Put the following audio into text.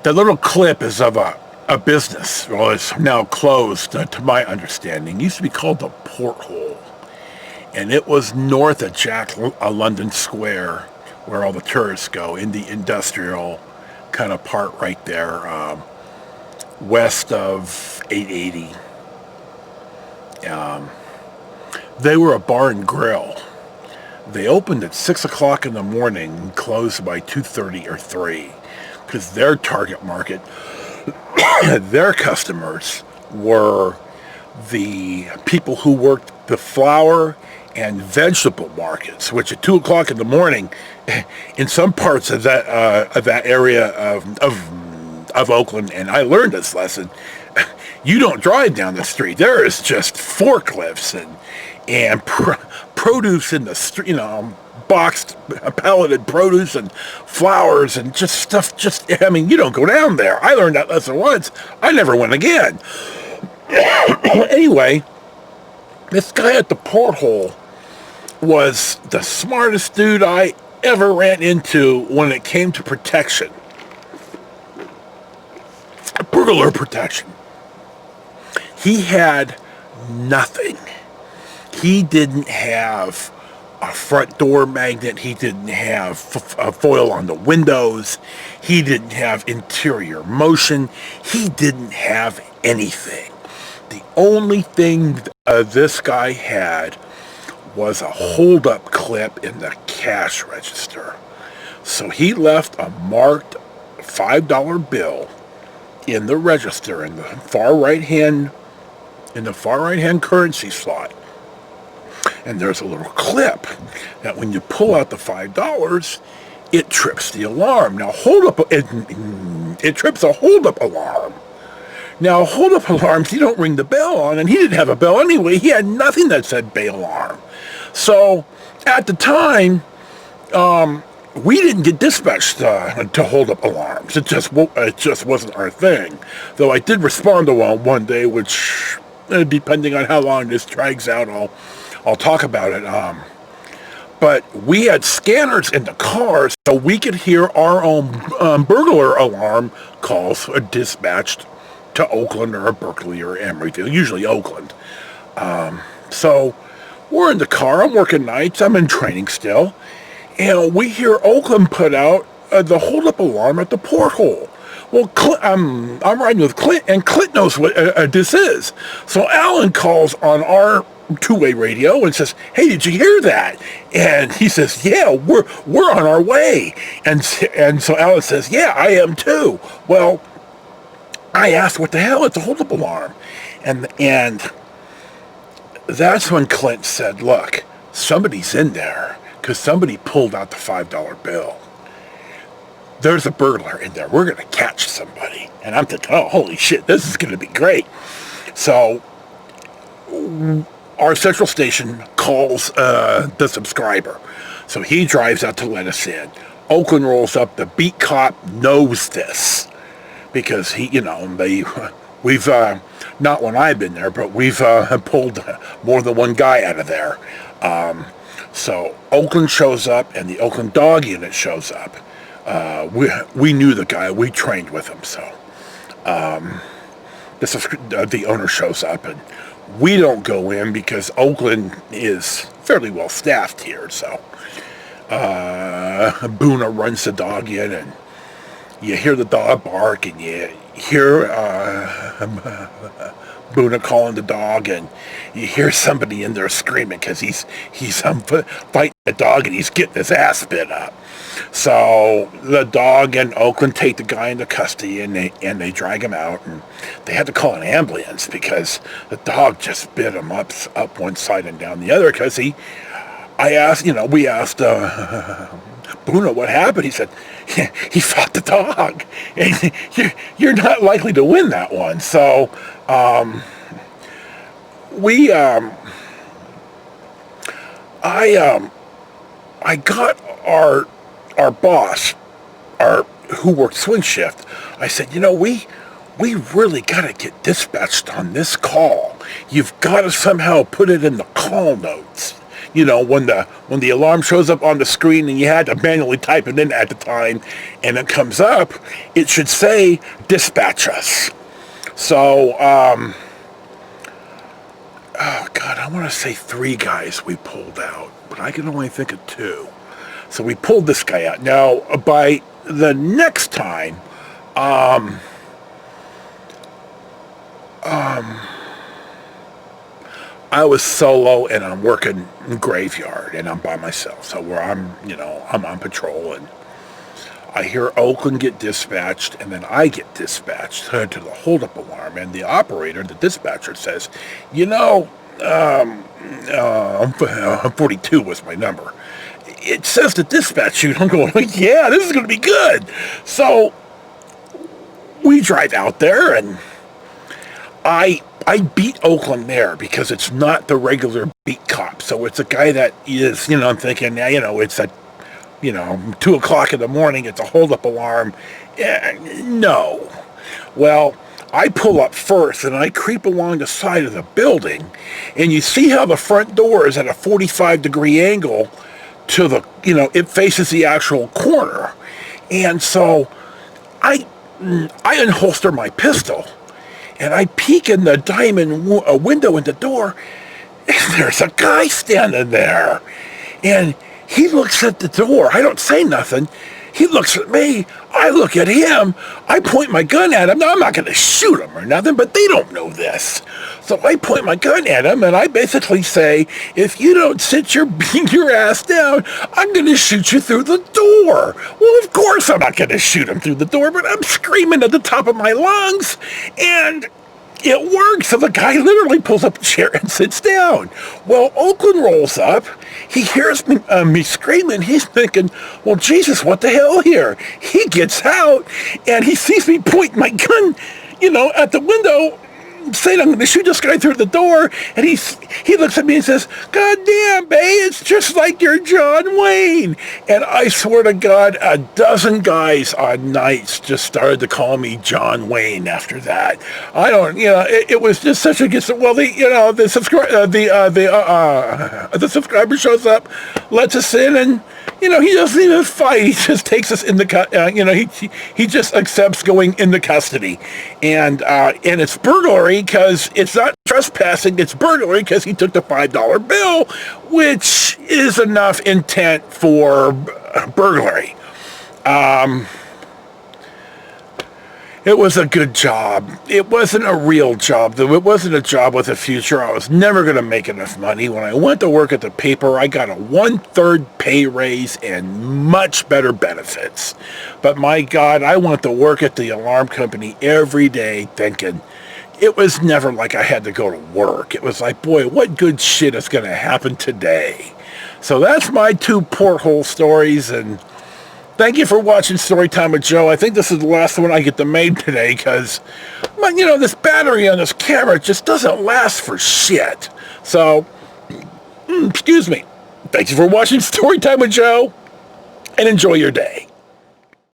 The little clip is of a business. Well, it's now closed, to my understanding. It used to be called the Porthole. And it was north of London Square, where all the tourists go, in the industrial kind of part right there, west of 880. They were a bar and grill. They opened at 6 o'clock in the morning and closed by 2:30 or 3, because their target market, their customers, were the people who worked the flower and vegetable markets, which at 2 o'clock in the morning, in some parts of that area of Oakland, and I learned this lesson, you don't drive down the street. There is just forklifts and produce in the street, boxed, palleted produce and flowers and just stuff. You don't go down there. I learned that lesson once. I never went again. Anyway, this guy at the Porthole was the smartest dude I ever ran into when it came to protection. Burglar protection. He had nothing. He didn't have a front door magnet. He didn't have foil on the windows. He didn't have interior motion. He didn't have anything. The only thing this guy had was a hold-up clip in the cash register. So he left a marked $5 bill in the register in the far right hand currency slot. And there's a little clip that when you pull out the $5, it trips the alarm. Now, it trips a hold-up alarm. Now, hold-up alarms, you don't ring the bell on, and he didn't have a bell anyway. He had nothing that said bail alarm. So, at the time, we didn't get dispatched to hold-up alarms. It just wasn't our thing. Though I did respond to one day, which, depending on how long this drags out, I'll talk about it. But we had scanners in the cars, so we could hear our own burglar alarm calls dispatched to Oakland or Berkeley or Emeryville, usually Oakland. So we're in the car. I'm working nights. I'm in training still. And we hear Oakland put out the hold-up alarm at the Porthole. Well, I'm riding with Clint, and Clint knows what this is. So Alan calls on our two-way radio and says, "Hey, did you hear that?" And he says, "Yeah, we're on our way." And so Alan says, "Yeah, I am too." Well, I asked, "What the hell? It's a hold-up alarm." And that's when Clint said, "Look, somebody's in there because somebody pulled out the $5 bill. There's a burglar in there. We're going to catch somebody." And I'm thinking, oh, holy shit, this is going to be great. So our central station calls the subscriber. So he drives out to let us in. Oakland rolls up. The beat cop knows this because we've, not when I've been there, but we've pulled more than one guy out of there. So Oakland shows up and the Oakland dog unit shows up. We knew the guy. We trained with him. So the owner shows up, and we don't go in because Oakland is fairly well staffed here. So Boona runs the dog in, and you hear the dog bark, and you hear Boona calling the dog, and you hear somebody in there screaming because he's fighting the dog and he's getting his ass bit up. So the dog and Oakland take the guy into custody, and they drag him out, and they had to call an ambulance because the dog just bit him up one side and down the other. Because we asked Boona what happened. He said he fought the dog, and you're not likely to win that one. So I got our boss, who worked swing shift. I said, we really got to get dispatched on this call. You've got to somehow put it in the call notes. when the alarm shows up on the screen and you had to manually type it in at the time, and it comes up, it should say dispatch us. So, oh God, I want to say 3 guys we pulled out, but I can only think of 2. So we pulled this guy out. Now, by the next time, I was solo and I'm working graveyard and I'm by myself. So where I'm on patrol and I hear Oakland get dispatched and then I get dispatched to the holdup alarm, and the operator, the dispatcher, says, 42 was my number. It says to dispatch you. I'm going, yeah, this is going to be good. So we drive out there and I beat Oakland there because it's not the regular beat cop. So it's a guy that is, I'm thinking, it's a, 2 o'clock in the morning, it's a holdup alarm. No. Well, I pull up first and I creep along the side of the building, and you see how the front door is at a 45-degree angle to the, it faces the actual corner. And so I unholster my pistol and I peek in the diamond window in the door, and there's a guy standing there. And he looks at the door. I don't say nothing. He looks at me. I look at him. I point my gun at him. Now, I'm not going to shoot him or nothing, but they don't know this. So I point my gun at him, and I basically say, if you don't sit your ass down, I'm going to shoot you through the door. Well, of course I'm not going to shoot him through the door, but I'm screaming at the top of my lungs, and it works. So the guy literally pulls up a chair and sits down. Well, Oakland rolls up. He hears me screaming. He's thinking, well, Jesus, what the hell here? He gets out, and he sees me point my gun, at the window, saying I'm going to shoot this guy through the door. And he looks at me and says, God damn, babe, it's just like you're John Wayne. And I swear to God, a dozen guys on nights just started to call me John Wayne after that. I don't, it was just such a good, well, the subscriber shows up, lets us in, and he doesn't even fight. He just takes us in the, he just accepts going into custody. And it's burglary because it's not trespassing, it's burglary because he took the $5 bill, which is enough intent for burglary. It was a good job. It wasn't a real job, though. It wasn't a job with a future. I was never going to make enough money. When I went to work at the paper, I got a 1/3 pay raise and much better benefits. But my God, I went to work at the alarm company every day thinking, it was never like I had to go to work. It was like, boy, what good shit is going to happen today? So that's my 2 porthole stories, and thank you for watching Storytime with Joe. I think this is the last one I get to make today because, this battery on this camera just doesn't last for shit. So, excuse me. Thank you for watching Storytime with Joe, and enjoy your day.